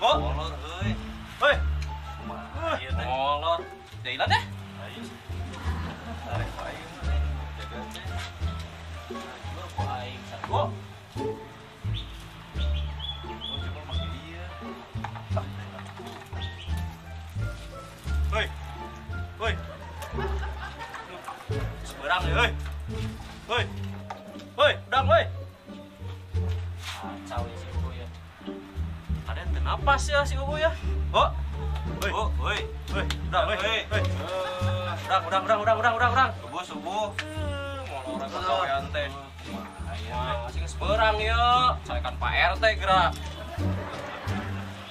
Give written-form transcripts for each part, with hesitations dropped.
Oh, molor euy. heuh. Ieu teh. Molor. Jailan teh. Ayo. Tarik aing jaga teh. Jual ku aing sago. Oh, cuma make ieu. Heuh. Heuh. Seberang heuh. Heuh. Heuh, udang heuh. Kacau ya si Ubu ya. Ada yang napas ya si Ubu ya. Oh. Heuh. Oh, woi. Heuh, udang heuh. Heuh. Udang. Subuh. Molor kakawean teh. Ayo. Masih seberang ya. Saekan Pak RT gerak.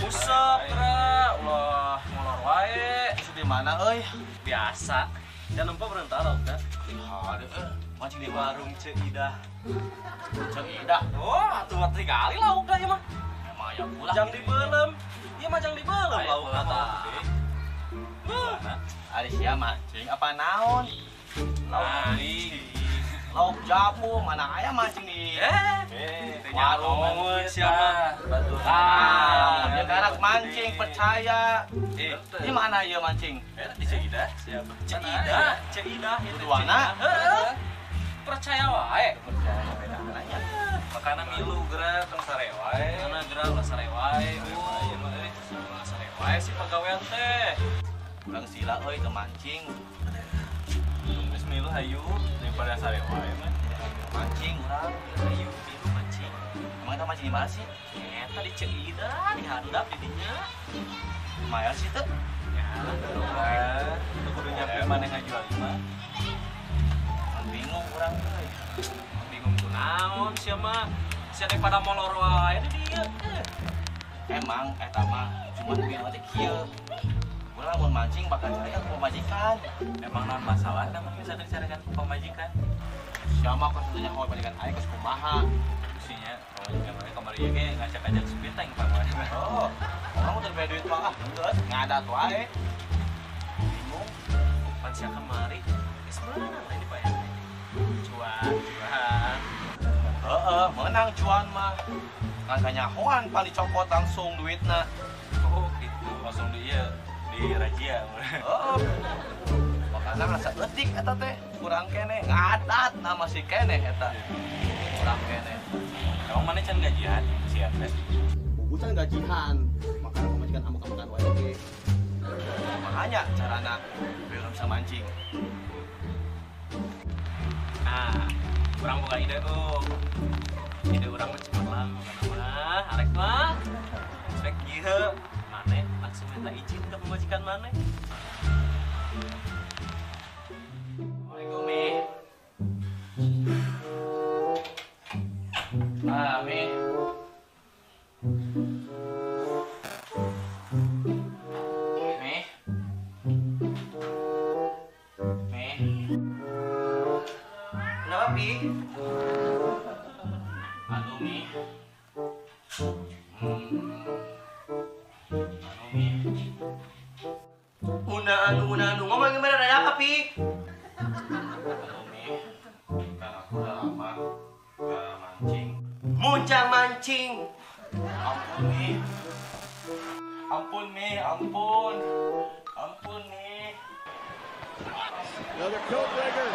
Usap gerak. Wah, molor wae. Itu di mana euy? Biasa. Jangan lupa berentah lauk dah. Aduh, mancing di Warung Ceidah. Ceidah. Oh, atuh mah kali lauk dah ya mah. Emang ya pulang. Jang dibelem. Iya mah jang dibelem lauk kata. Ari sia mancing apa naon? Lauk Lauk jamu mana aya mancing di warung warung siapa? dia karak mancing percaya. Di mana ieu mancing? Di Ceidah. Siapa? Ceidah itu. Duana? Heeh. Percaya wae. Percaya beda nanya. Makana milu geura tong sare wae. Makana geura ulah sare wae. Ulah sare wae si pagawean teh. Urang sila euy teu mancing. Geus milu hayu daripada sare wae mah. Mancing urang. Hayu milu mancing. Emang eta mancing di mana sih? Eta di Ceidah, di handap di dinya. Mayar sih teu. Ya, itu kudu nyampe mana ngajual mah. Bingung urang euy. Bingung tuh naon sia mah. Sia daripada molor wae di dieu. Emang eta mah cuman biar teh kieu. Urang mun mancing bakal cari ke pemajikan. Emang non masalah namun bisa dicarikan pemajikan. Siapa kok tentunya kalau pemajikan aing geus kumaha? Isinya pemajikan wae kamari ieu ge ngajak-ngajak sepiteng Pak. Oh, orang udah bayar duit mah geus ngadat wae. Bingung. Pan sia kamari geus meunang ini Pak ya. Cuan. Heeh, menang cuan mah. Kan kanyahoan paling copot langsung duitna. Oh, gitu. Langsung di ieu di razia. Heeh. Makanya rasa letik eta teh kurang kene ngadat nama si kene eta. Kurang kene. Emang mana can gajian si Ates? Bukan gajian, makanya pemajikan amak-amakan wae oge. Makanya carana biar bisa mancing. Nah, kurang buka ide tuh. Ide orang mah cemerlang mah, arek mah. Cek ieu, mane langsung minta izin ke pemajikan mane. Assalamualaikum, Mi. Ah, Mi. Mi. Mi. Kenapa, Pi? Aduh, Mi. Aduh, Mi. Anu, ngomong gimana ada apa, Pi? Aduh, Mi. Kan aku udah lama gak mancing. Muncang mancing. Ampun, Mi. Ampun, Mi. Ampun. Ampun, Mi. Another code breaker.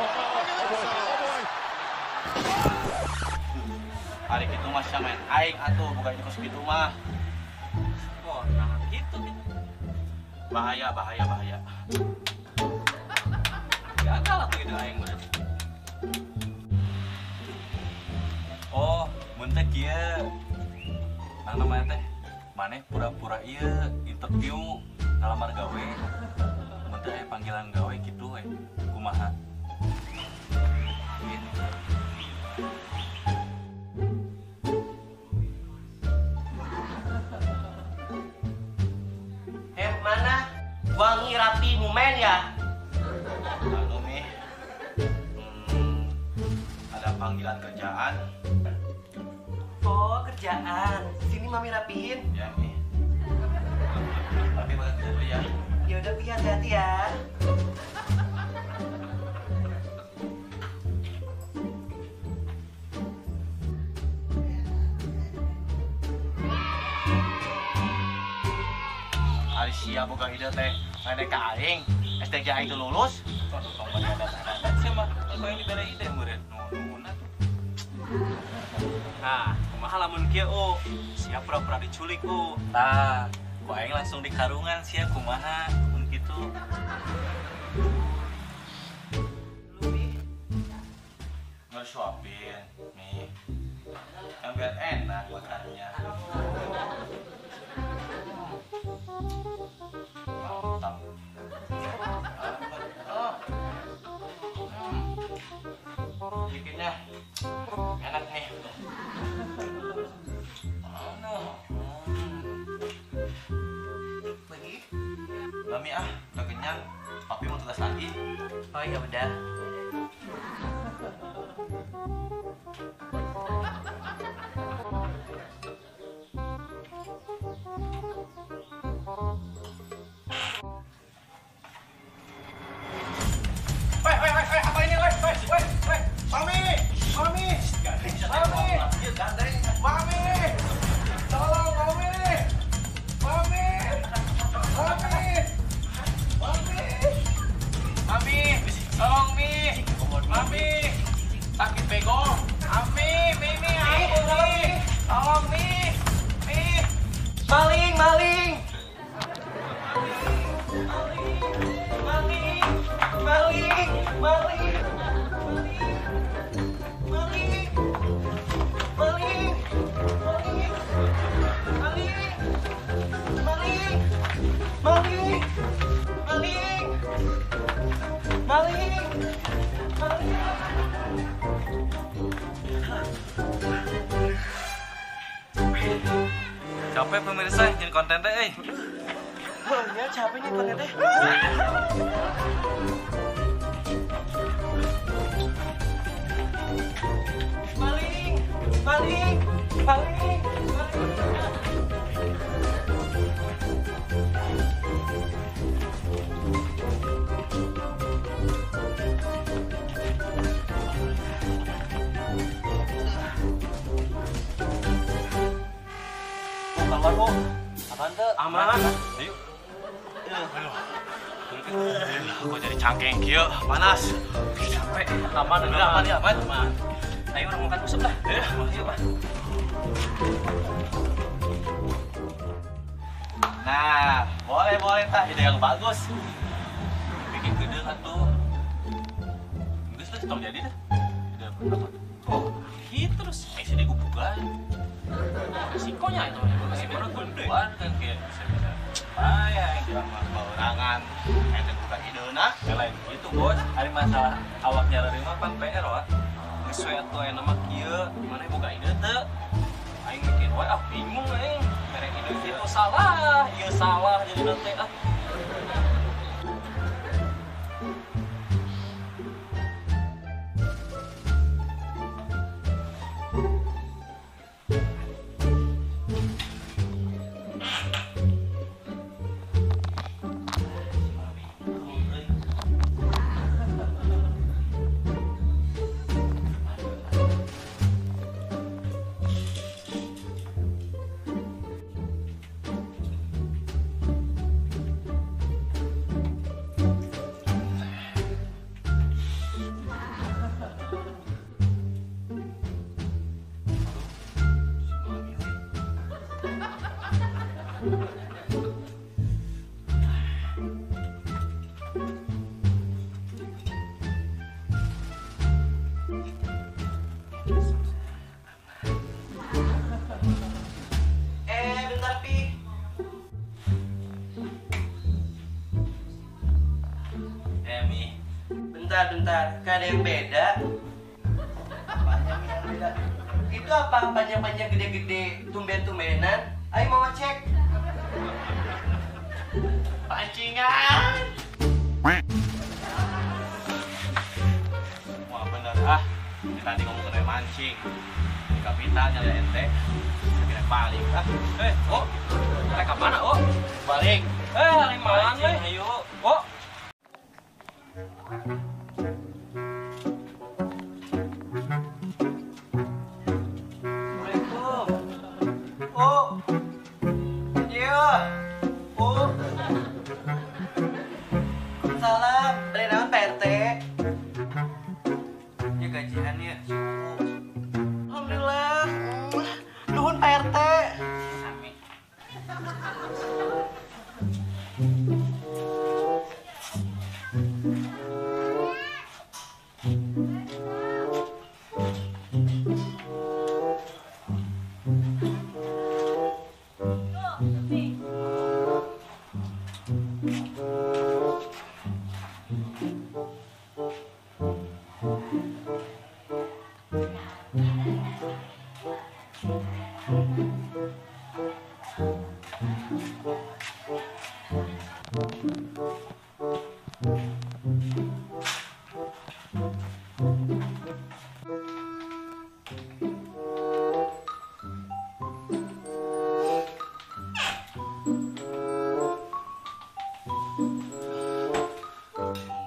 Hari itu mah sia main aing atuh bukan di kos kitu mah. Oh, nah gitu. Bahaya. Gagal atuh ide aing berarti. Oh, mun teh kieu. Nah namanya teh maneh pura-pura ieu interview ngalamar gawe. Mun teh aya panggilan gawe kitu we. Kumaha? Gitu. Mana? Wangi rapi mumen ya? Halo, Mi. Ada panggilan kerjaan. Oh, kerjaan. Sini Mami rapihin. Ya, Mi. Tapi banget dulu ya. Ya udah, Pi, hati-hati ya. siap boga ide teh. Ngadek ka aing. STG aing teu lulus. Tong bari ada sih mah. Kok yang dibere ide meureun nununa. Nah, kumaha lamun kieu siap pura-pura diculik tah ku aing langsung di karungan sia kumaha mun kitu. Ngesuapin nih yang biar enak makannya. Mantap. Bikinnya enak nih. Pergi? Mami udah kenyang. Papi mau tugas lagi. Oh ya udah. Apa ini, Mami! Tolong, Mami! Sakit bego! Mami! Ampun, tolong, Mi! Maling! Capek pemirsa jadi konten teh Oh ya capek nih konten teh. Maling. keluar apaan tuh Aman. ayo Kok jadi cangkeng kieu, panas. Capek. Aman ya, aman. Ayo orang makan usap lah. Ayo Pak. Nah, boleh tah, ide yang bagus. Bikin gede atuh. Geus teh tong jadi dah. Ide apa? Oh, gitu terus. Isi di gubugan. Resikonya itu masih baru gede. Kan kayak bisa. Ayah, Jangan baurangan. Ente buka ideuna. lain gitu bos. Hari masalah awak nyari mah pan PR wah. Geus we atuh aya nama kieu, mana boga ide teu? Aing mikir wae bingung aing. Mere ide kieu salah, ieu salah jadi nanti Bentar Pi. Mi. Bentar. Gak ada yang beda. Apanya yang beda? Itu apa? Panjang-panjang gede-gede, tumben-tumbenan. Ayo mama cek. Pancingan. Wah bener tadi ngomong kena mancing. Di kapital nyari ente. Kira balik Mereka mana balik. Hari mana ayo. Assalamualaikum. Iya.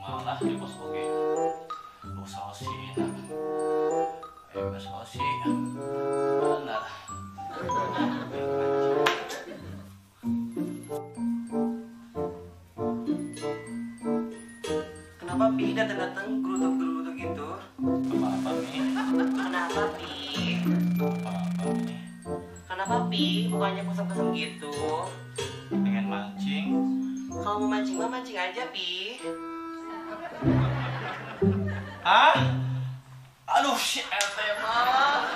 Malah di pos oge. Sosi. Sosi. Benar. Kenapa Pi datang-datang gerutu-gerutu gitu? Apa-apa nih? Kenapa Pi? Apa-apa nih? Kenapa Pi? Bukannya kusam-kusam gitu? Pengen mancing. Kalau mau mancing mah mancing aja Pi. Hah? Aduh, si ete mah.